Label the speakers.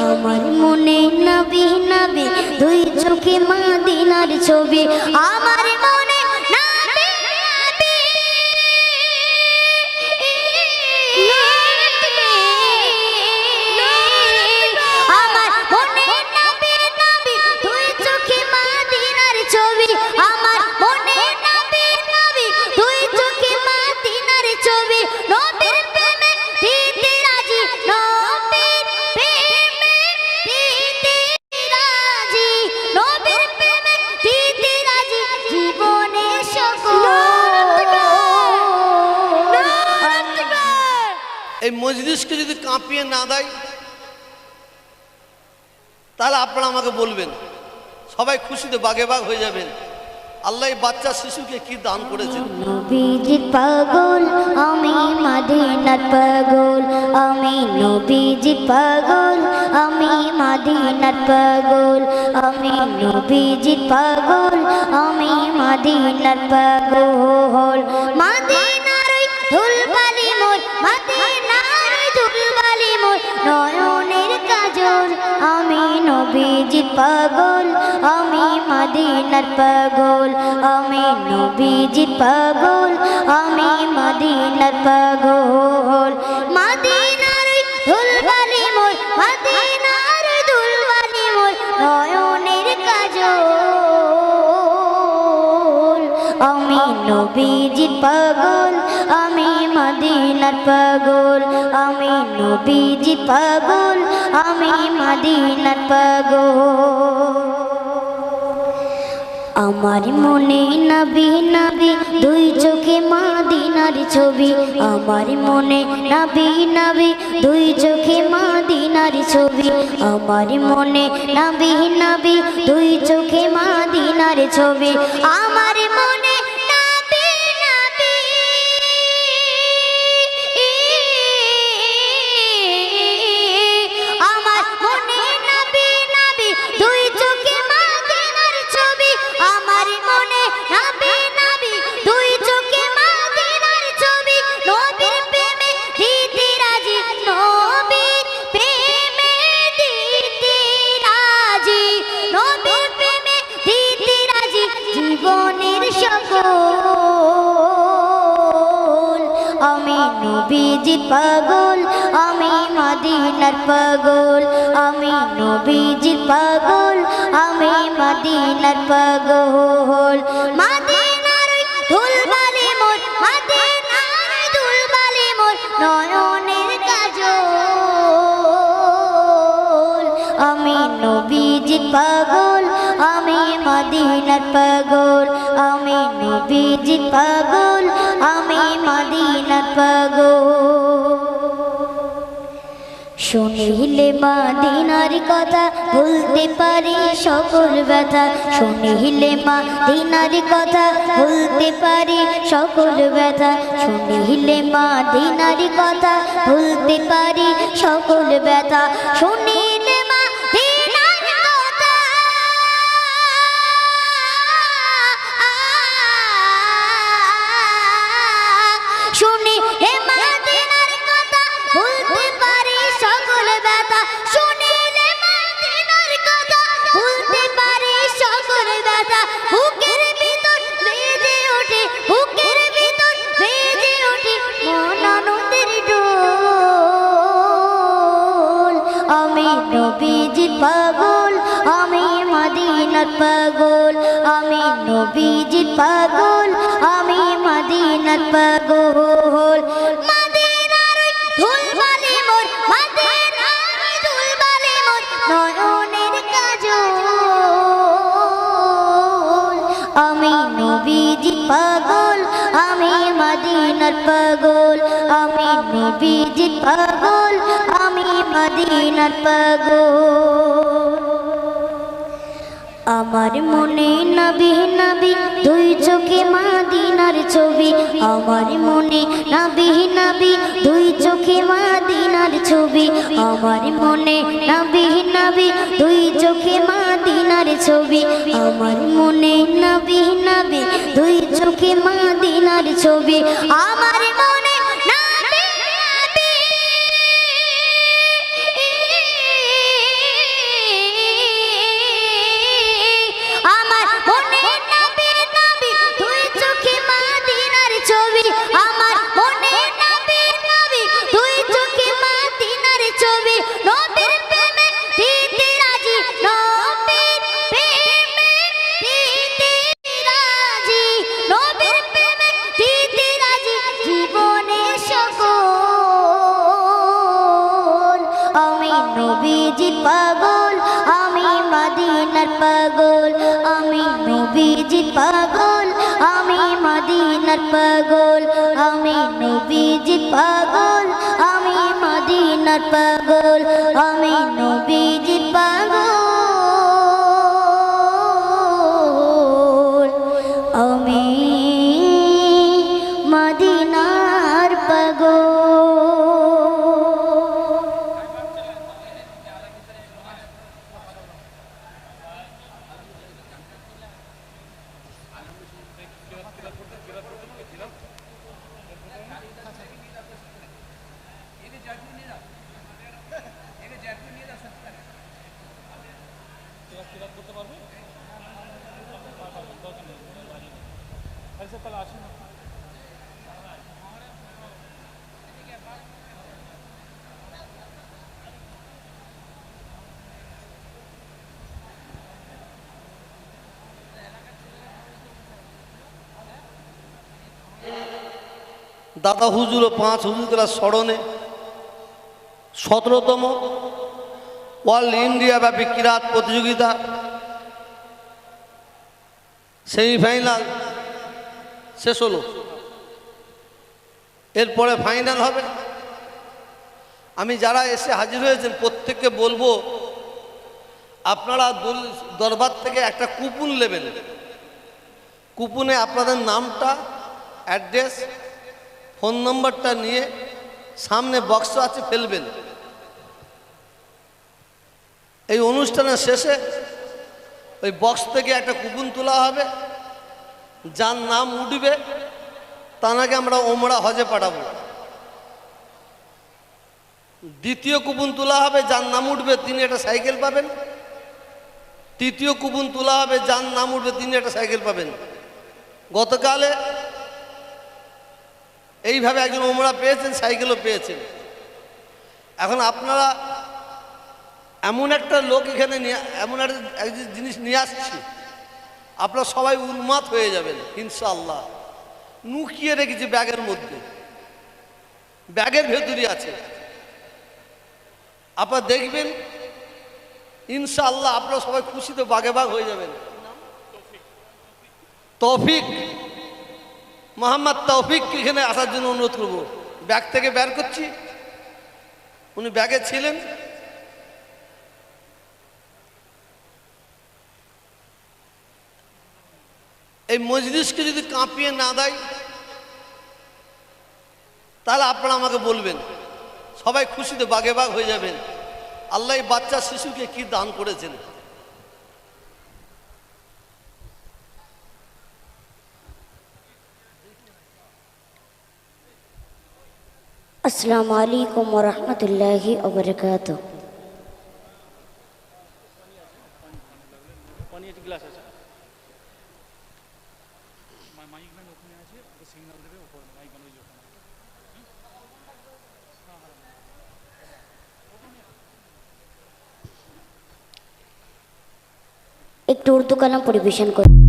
Speaker 1: আমার মনে নবী নবী দুই চোখে মদিনার ছবি আমার মনে নবী নবী আমার মনে নবী নবী দুই চোখে মদিনার ছবি আমার মনে নবী নবী দুই চোখে মদিনার ছবি নবীর প্রেমে দিতে রাজি নবীর প্রেমে দিতে রাজি নবীর প্রেমে দিতে রাজি জীবনে সকল
Speaker 2: এই মজলিসকে যদি কাঁপিয়ে না দেয় তাহলে আপনারা আমাকে বলবেন, সবাই খুশিতে বাগে বাগ হয়ে যাবেন। আল্লাহ এই বাচ্চা শিশুকে কি দান করেছেন।
Speaker 1: নবীজির পাগল আমি মদিনার পাগল আমি নবীজির পাগল আমি মদিনার পাগল আমি নবীজির পাগল আমি মদিনার পাগল মদিনার ধুলবালি মোর মদিনার ধুলবালি মোর নয়নের কাজল আমি নবীজির পাগল আমি মদিনার পাগল আমি নবীজির পাগল আমি মদিনার পাগল মদিনার ধুলবালি মোর মদিনার ধুলবালি মোর নয়নের কাজল আমি নবীজির পাগল আমি মদিনার পাগল আমি নবীজির পাগল আমি মদিনার পাগল আমার মনে নবী নবী দুই চোখে মদিনার ছবি আমার মনে নবী নবী দুই চোখে মদিনার ছবি আমার মনে নবী নবী দুই চোখে মদিনার ছবি আমার মনে নবী নবী আমার মনে নবী নবী দুই চোখে মদিনার ছবি আমার মনে নবী নবী দুই চোখে মদিনার ছবি নবীর প্রেমে দিতে রাজি নবীর প্রেমে দিতে রাজি নবীর প্রেমে দিতে রাজি জীবনের সকল আমি নবীজির পাগল আমি মদিনার পাগল আমি নবীজির পাগল আমি মদিনার পাগল মদিনার ধুলবালি মোর মদিনার ধুলবালি মোর নয়নের কাজল আমি নবীজির পাগল আমি মদিনার পাগল আমি নবীজির পাগল আমি মদিনার পাগল শুনিলে মদিনার কথা ভুলতে পারি সকল ব্যথা শুনিলে মদিনার কথা ভুলতে পারি সকল ব্যথা শুনিলে মদিনার কথা ভুলতে পারি সকল ব্যথা শুনিলে মদিনার কথা শুনি হে মদিনার কথা ভুলতে পারি সকল ব্যথা শুনিলে মদিনার কথা ভুলতে পারি সকল ব্যথা বুকের ভিতর বেজে ওঠে বুকের ভিতর বেজে ওঠে মন আনন্দের ডোল আমি নবীজির পাগল আমি মদিনার পাগল আমি নবীজির পাগল আমি মদিনার পাগল মদিনার ধুলবালি মোর মদিনার ধুলবালি মোর নয়নের কাজল আমি নবীজির পাগল আমি মদিনার পাগল আমি নবীজির পাগল আমি মদিনার পাগল আমার মনে নবী নবী দুই চোখে মদিনার ছবি আমার মনে নবী নবী দুই চোখে মদিনার ছবি আমার মনে নবী নবী দুই চোখে মদিনার ছবি আমার মনে নবী নবী দুই চোখে মদিনার ছবি আমার মনে নবী নবী নবীজি পাগল, আমি মদিনার পাগল, আমি নবীজি পাগল, আমি মদিনার পাগল, আমি নবীজি পাগল, আমি মদিনার পাগল, আমি নবীজি পাগল, আমি মদিনার পাগল।
Speaker 2: দাদা হুজুর ও 5 হুজুরদের স্মরণে 17তম ওয়ার্ল্ড ইন্ডিয়া ব্যাপী কিরাত প্রতিযোগিতা সেমিফাইনাল শেষ হলো। এরপরে ফাইনাল হবে। আমি যারা এসে হাজির হয়েছেন প্রত্যেককে বলবো, আপনারা দরবার থেকে একটা কুপন নেবেন। কুপনে আপনাদের নামটা, অ্যাড্রেস, ফোন নম্বরটা নিয়ে সামনে বক্স আছে ফেলবেন। এই অনুষ্ঠানের শেষে ওই বক্স থেকে একটা কুপন তোলা হবে। যার নাম উঠবে তাকে আমরা ওমরা হজে পাঠাবো। দ্বিতীয় কুপন তোলা হবে, যার নাম উঠবে তিনি একটা সাইকেল পাবেন। তৃতীয় কুপন তোলা হবে, যার নাম উঠবে তিনি একটা সাইকেল পাবেন। গতকালে এইভাবে একজন ওমরা পেয়েছেন, সাইকেলও পেয়েছেন। এখন আপনারা এমন একটা লোক এখানে এমন একটা জিনিস নিয়ে আসছি, আপনারা সবাই উন্মাদ হয়ে যাবেন ইনশাআল্লাহ। লুকিয়ে রেখেছি ব্যাগের মধ্যে, ব্যাগের ভেতরই আছে। আপনারা দেখবেন ইনশাআল্লাহ আপনারা সবাই খুশিতে বাগে বাগ হয়ে যাবেন। তৌফিক, মোহাম্মদ তৌফিককে এখানে আসার জন্য অনুরোধ করব। ব্যাগ থেকে বের করছি, উনি ব্যাগে ছিলেন। এই মজলিসকে যদি কাঁপিয়ে না দেয় তাহলে আপনারা আমাকে বলবেন। সবাই খুশিতে বাগে বাগ হয়ে যাবেন। আল্লাহ এই বাচ্চা শিশুকে কি দান করেছেন।
Speaker 1: আসসালামু আলাইকুম ওয়া রাহমাতুল্লাহি ওয়া বারাকাতুহু। একটু উর্দু কালাম পরিবেশন করুন।